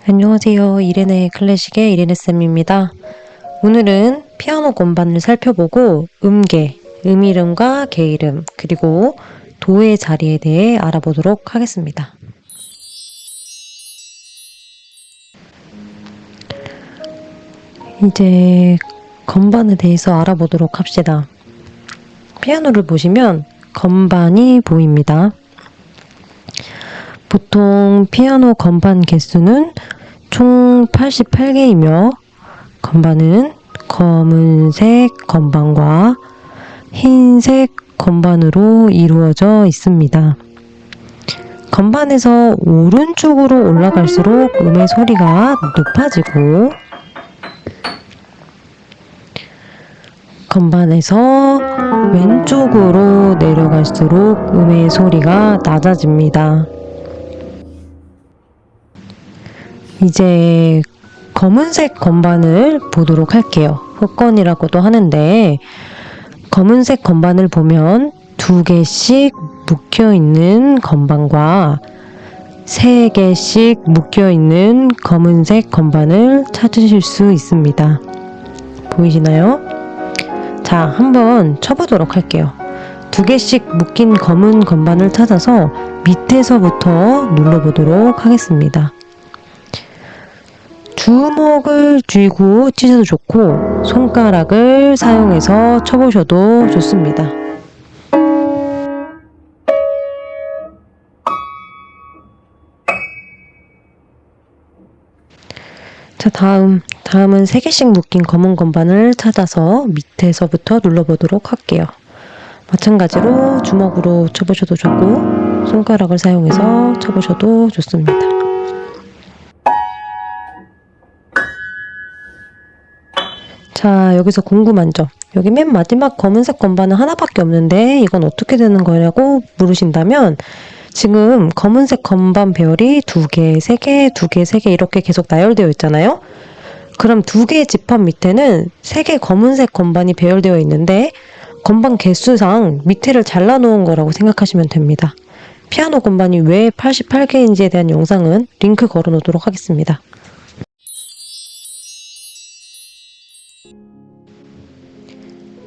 안녕하세요. 이레네 클래식의 이레네쌤입니다. 오늘은 피아노 건반을 살펴보고 음계, 음이름과 계이름, 그리고 도의 자리에 대해 알아보도록 하겠습니다. 이제 건반에 대해서 알아보도록 합시다. 피아노를 보시면 건반이 보입니다. 보통 피아노 건반 개수는 총 88개이며 건반은 검은색 건반과 흰색 건반으로 이루어져 있습니다. 건반에서 오른쪽으로 올라갈수록 음의 소리가 높아지고 건반에서 왼쪽으로 내려갈수록 음의 소리가 낮아집니다. 이제 검은색 건반을 보도록 할게요. 흑건이라고도 하는데 검은색 건반을 보면 2개씩 묶여있는 건반과 3개씩 묶여있는 검은색 건반을 찾으실 수 있습니다. 보이시나요? 자, 한번 쳐보도록 할게요. 2개씩 묶인 검은 건반을 찾아서 밑에서부터 눌러보도록 하겠습니다. 주먹을 쥐고 치셔도 좋고 손가락을 사용해서 쳐보셔도 좋습니다. 자, 다음은 3개씩 묶인 검은 건반을 찾아서 밑에서부터 눌러보도록 할게요. 마찬가지로 주먹으로 쳐보셔도 좋고 손가락을 사용해서 쳐보셔도 좋습니다. 자, 여기서 궁금한 점. 여기 맨 마지막 검은색 건반은 하나밖에 없는데 이건 어떻게 되는 거냐고 물으신다면 지금 검은색 건반 배열이 2개, 3개, 2개, 3개 이렇게 계속 나열되어 있잖아요. 그럼 2개의 지판 밑에는 3개 검은색 건반이 배열되어 있는데 건반 개수상 밑에를 잘라놓은 거라고 생각하시면 됩니다. 피아노 건반이 왜 88개인지에 대한 영상은 링크 걸어놓도록 하겠습니다.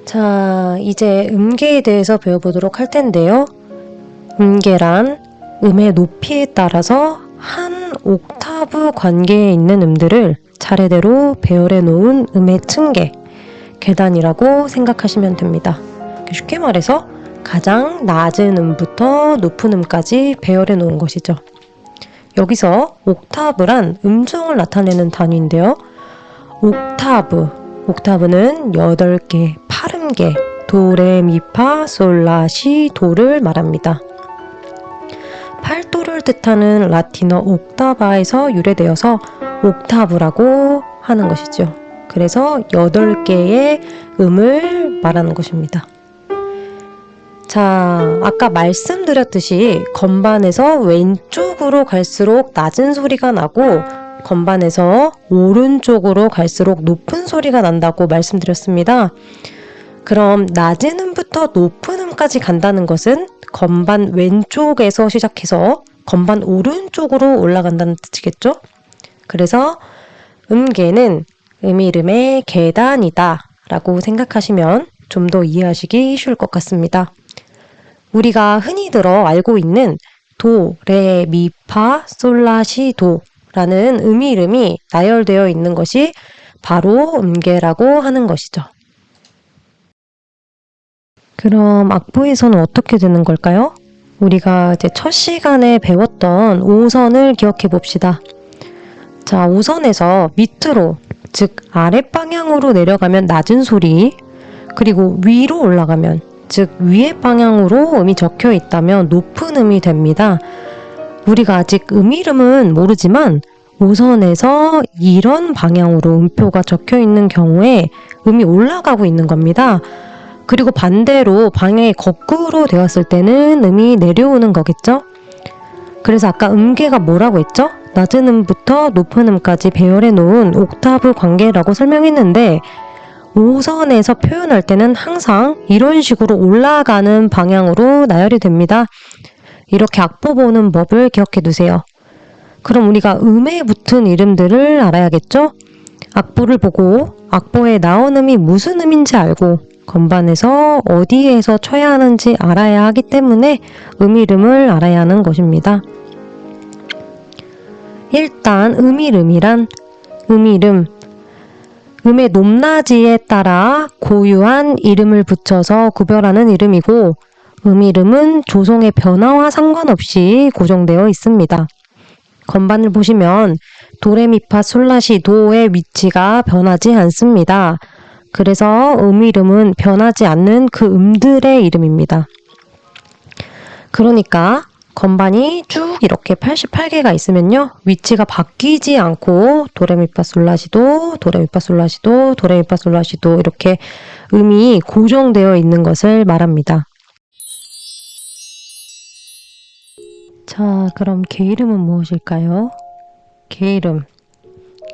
자, 이제 음계에 대해서 배워보도록 할 텐데요. 음계란 음의 높이에 따라서 한 옥타브 관계에 있는 음들을 차례대로 배열해 놓은 음의 층계, 계단이라고 생각하시면 됩니다. 쉽게 말해서 가장 낮은 음부터 높은 음까지 배열해 놓은 것이죠. 여기서 옥타브란 음정을 나타내는 단위인데요. 옥타브는 8개, 8음계, 도, 레, 미, 파, 솔, 라, 시, 도를 말합니다. 8도를 뜻하는 라틴어 옥타바에서 유래되어서 옥타브라고 하는 것이죠. 그래서 8개의 음을 말하는 것입니다. 자, 아까 말씀드렸듯이 건반에서 왼쪽으로 갈수록 낮은 소리가 나고 건반에서 오른쪽으로 갈수록 높은 소리가 난다고 말씀드렸습니다. 그럼 낮은 음부터 높은 음까지 간다는 것은 건반 왼쪽에서 시작해서 건반 오른쪽으로 올라간다는 뜻이겠죠? 그래서 음계는 음이름의 계단이다 라고 생각하시면 좀 더 이해하시기 쉬울 것 같습니다. 우리가 흔히 들어 알고 있는 도, 레, 미, 파, 솔, 라, 시, 도 라는 음이름이 나열되어 있는 것이 바로 음계라고 하는 것이죠. 그럼 악보에서는 어떻게 되는 걸까요? 우리가 이제 첫 시간에 배웠던 5선을 기억해 봅시다. 자, 5선에서 밑으로, 즉 아랫방향으로 내려가면 낮은 소리, 그리고 위로 올라가면, 즉 위의 방향으로 음이 적혀 있다면 높은 음이 됩니다. 우리가 아직 음이름은 모르지만 5선에서 이런 방향으로 음표가 적혀 있는 경우에 음이 올라가고 있는 겁니다. 그리고 반대로 방향이 거꾸로 되었을 때는 음이 내려오는 거겠죠? 그래서 아까 음계가 뭐라고 했죠? 낮은 음부터 높은 음까지 배열해 놓은 옥타브 관계라고 설명했는데 5선에서 표현할 때는 항상 이런 식으로 올라가는 방향으로 나열이 됩니다. 이렇게 악보 보는 법을 기억해 두세요. 그럼 우리가 음에 붙은 이름들을 알아야겠죠? 악보를 보고 악보에 나온 음이 무슨 음인지 알고 건반에서 어디에서 쳐야 하는지 알아야 하기 때문에 음 이름을 알아야 하는 것입니다. 일단 음 이름이란 음의 높낮이에 따라 고유한 이름을 붙여서 구별하는 이름이고 음 이름은 조성의 변화와 상관없이 고정되어 있습니다. 건반을 보시면 도레미파솔라시도의 위치가 변하지 않습니다. 그래서 음 이름은 변하지 않는 그 음들의 이름입니다. 그러니까 건반이 쭉 이렇게 88개가 있으면요. 위치가 바뀌지 않고 도레미파솔라시도, 도레미파솔라시도, 도레미파솔라시도 이렇게 음이 고정되어 있는 것을 말합니다. 자, 그럼 개이름은 무엇일까요?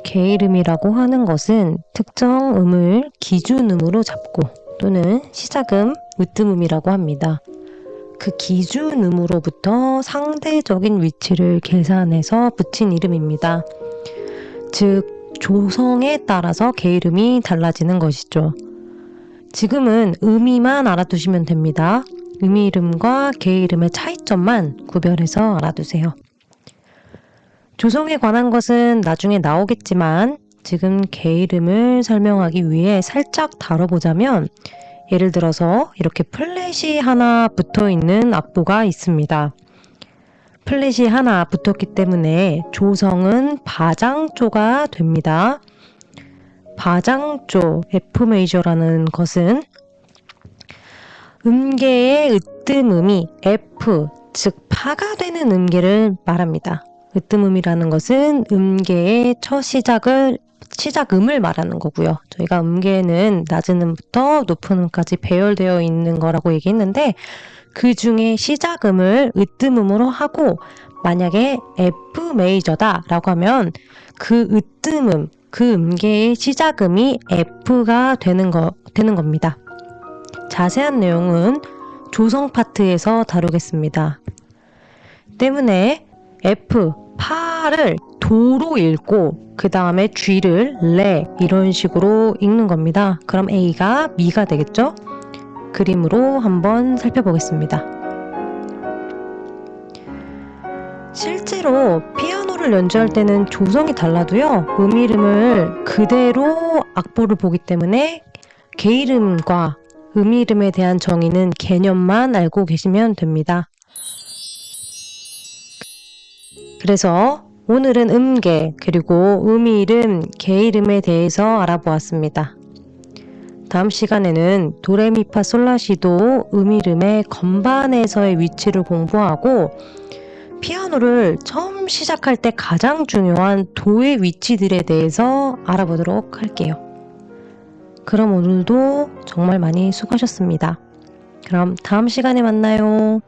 개이름이라고 하는 것은 특정 음을 기준음으로 잡고 또는 시작음, 으뜸음이라고 합니다. 그 기준음으로부터 상대적인 위치를 계산해서 붙인 이름입니다. 즉, 조성에 따라서 개이름이 달라지는 것이죠. 지금은 음이만 알아두시면 됩니다. 음이 이름과 개 이름의 차이점만 구별해서 알아두세요. 조성에 관한 것은 나중에 나오겠지만 지금 개 이름을 설명하기 위해 살짝 다뤄보자면 예를 들어서 이렇게 플랫이 하나 붙어 있는 악보가 있습니다. 플랫이 하나 붙었기 때문에 조성은 바장조가 됩니다. 바장조 F 메이저라는 것은 음계의 으뜸음이 F, 즉 파가 되는 음계를 말합니다. 으뜸음이라는 것은 음계의 첫 시작음을 말하는 거고요. 저희가 음계는 낮은 음부터 높은 음까지 배열되어 있는 거라고 얘기했는데 그 중에 시작음을 으뜸음으로 하고 만약에 F 메이저다 라고 하면 그 으뜸음, 그 음계의 시작음이 F가 되는 겁니다. 자세한 내용은 조성 파트에서 다루겠습니다. 때문에 F, 파를 도로 읽고 그 다음에 G를 레 이런 식으로 읽는 겁니다. 그럼 A가 미가 되겠죠? 그림으로 한번 살펴보겠습니다. 실제로 피아노를 연주할 때는 조성이 달라도요. 음 이름을 그대로 악보를 보기 때문에 개 이름과 음 이름에 대한 정의는 개념만 알고 계시면 됩니다. 그래서 오늘은 음계 그리고 음 이름, 개 이름에 대해서 알아보았습니다. 다음 시간에는 도레미파솔라시도 음 이름의 건반에서의 위치를 공부하고 피아노를 처음 시작할 때 가장 중요한 도의 위치들에 대해서 알아보도록 할게요. 그럼 오늘도 정말 많이 수고하셨습니다. 그럼 다음 시간에 만나요.